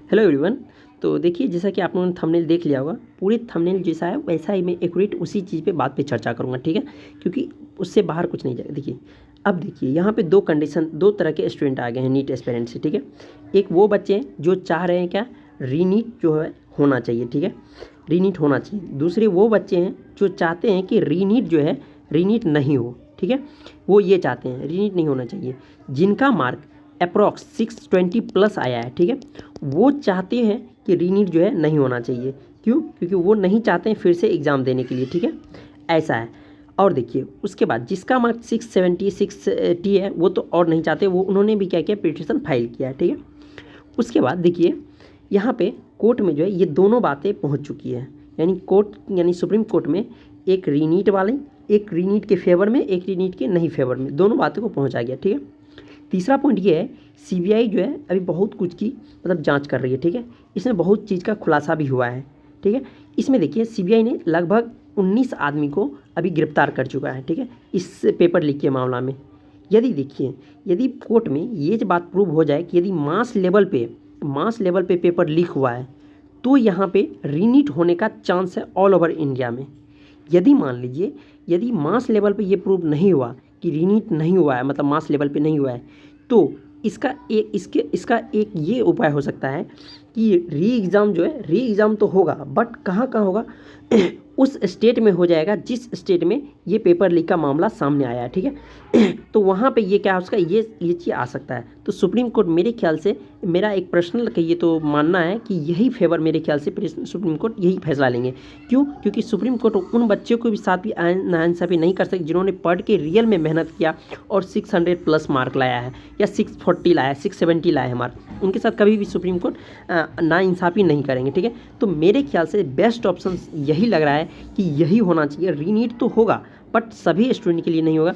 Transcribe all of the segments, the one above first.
Hello everyone. तो देखिए, जैसा कि आप लोगों ने थंबनेल देख लिया होगा, पूरे थंबनेल जैसा है वैसा ही मैं एक्यूरेट उसी चीज़ पे बात पे चर्चा करूँगा, ठीक है, क्योंकि उससे बाहर कुछ नहीं जाएगा। देखिए, अब देखिए यहाँ पे दो तरह के स्टूडेंट आ गए हैं नीट एस्पिरेंट से, ठीक है। एक वो बच्चे हैं जो चाह रहे हैं क्या, रीनीट जो है होना चाहिए, ठीक है, रीनीट होना चाहिए। दूसरे वो बच्चे हैं जो चाहते हैं कि रीनीट जो है रीनीट नहीं हो, ठीक है, वो ये चाहते हैं रीनीट नहीं होना चाहिए। जिनका मार्क अप्रॉक्स 620 प्लस आया है, ठीक है, वो चाहते हैं कि रीनीट जो है नहीं होना चाहिए। क्यों? क्योंकि वो नहीं चाहते हैं फिर से एग्ज़ाम देने के लिए, ठीक है, ऐसा है। और देखिए उसके बाद जिसका मार्क 670 680 है वो तो और नहीं चाहते, वो उन्होंने भी क्या किया, पिटीशन फाइल किया है, ठीक है। उसके बाद देखिए यहाँ पे कोर्ट में जो है ये दोनों बातें पहुँच चुकी है, यानी सुप्रीम कोर्ट में एक रीनीट वाले, एक रीनीट के फेवर में, एक रीनीट के नहीं फेवर में, दोनों बातों को पहुँचा गया, ठीक है। तीसरा पॉइंट ये है, सीबीआई जो है अभी बहुत कुछ की मतलब जांच कर रही है, ठीक है, इसमें बहुत चीज़ का खुलासा भी हुआ है, ठीक है। इसमें देखिए सीबीआई ने लगभग 19 आदमी को अभी गिरफ्तार कर चुका है, ठीक है, इस पेपर लीक के मामला में। यदि कोर्ट में ये बात प्रूव हो जाए कि यदि मास लेवल पे पेपर लीक हुआ है तो यहाँ पे रीनीट होने का चांस है ऑल ओवर इंडिया में। यदि मान लीजिए यदि मास लेवल पे ये प्रूव नहीं हुआ कि रीनीट नहीं हुआ है, मतलब मास लेवल पे नहीं हुआ है, तो इसका एक ये उपाय हो सकता है कि री एग्ज़ाम तो होगा, बट कहाँ होगा उस स्टेट में हो जाएगा जिस स्टेट में ये पेपर लीक का मामला सामने आया है, ठीक है। तो वहाँ पे ये क्या है उसका ये चीज़ आ सकता है। तो सुप्रीम कोर्ट मेरे ख्याल से, मेरा एक पर्सनल कहिए तो मानना है कि यही फेवर मेरे ख्याल से सुप्रीम कोर्ट यही फैसला लेंगे। क्यों? क्योंकि सुप्रीम कोर्ट उन बच्चों को भी साथ भी नाइंसाफ़ी नहीं कर सकती जिन्होंने पढ़ के रियल में मेहनत किया और 600 प्लस मार्क लाया है या 640 लाया है, 670 लाया है मार्क, उनके साथ कभी भी सुप्रीम कोर्ट नाइंसाफ़ी नहीं करेंगे, ठीक है। तो मेरे ख्याल से बेस्ट ऑप्शन यही लग रहा है कि यही होना चाहिए। रीनीट तो होगा बट सभी स्टूडेंट के लिए नहीं होगा।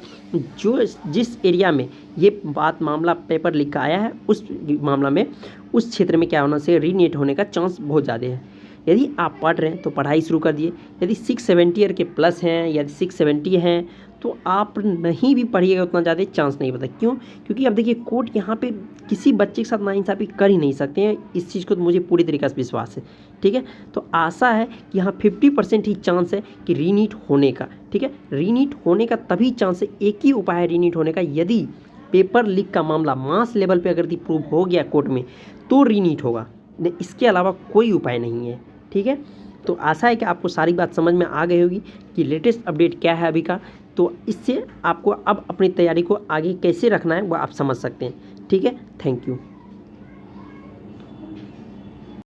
जिस एरिया में ये मामला पेपर लीक का आया है उस मामला में, उस क्षेत्र में क्या होना चाहिए, रीनीट होने का चांस बहुत ज़्यादा है। यदि आप पढ़ रहे हैं तो पढ़ाई शुरू कर दिए। यदि 670 ईयर के प्लस हैं, यदि 670 हैं, तो आप नहीं भी पढ़िएगा उतना ज़्यादा चांस नहीं बता। क्यों? क्योंकि अब देखिए कोर्ट यहाँ पे किसी बच्चे के साथ नाइंसाफ़ी कर ही नहीं सकते हैं, इस चीज़ को तो मुझे पूरी तरीके से विश्वास है, ठीक है। तो आशा है कि यहाँ 50% ही चांस है कि रीनीट होने का, ठीक है। रीनीट होने का तभी चांस है, एक ही उपाय है रीनीट होने का, यदि पेपर लीक का मामला मास लेवल पे अगर प्रूव हो गया कोर्ट में तो रीनीट होगा, इसके अलावा कोई उपाय नहीं है, ठीक है। तो आशा है कि आपको सारी बात समझ में आ गई होगी कि लेटेस्ट अपडेट क्या है अभी का। तो इससे आपको अब अपनी तैयारी को आगे कैसे रखना है वो आप समझ सकते हैं, ठीक है। Thank you.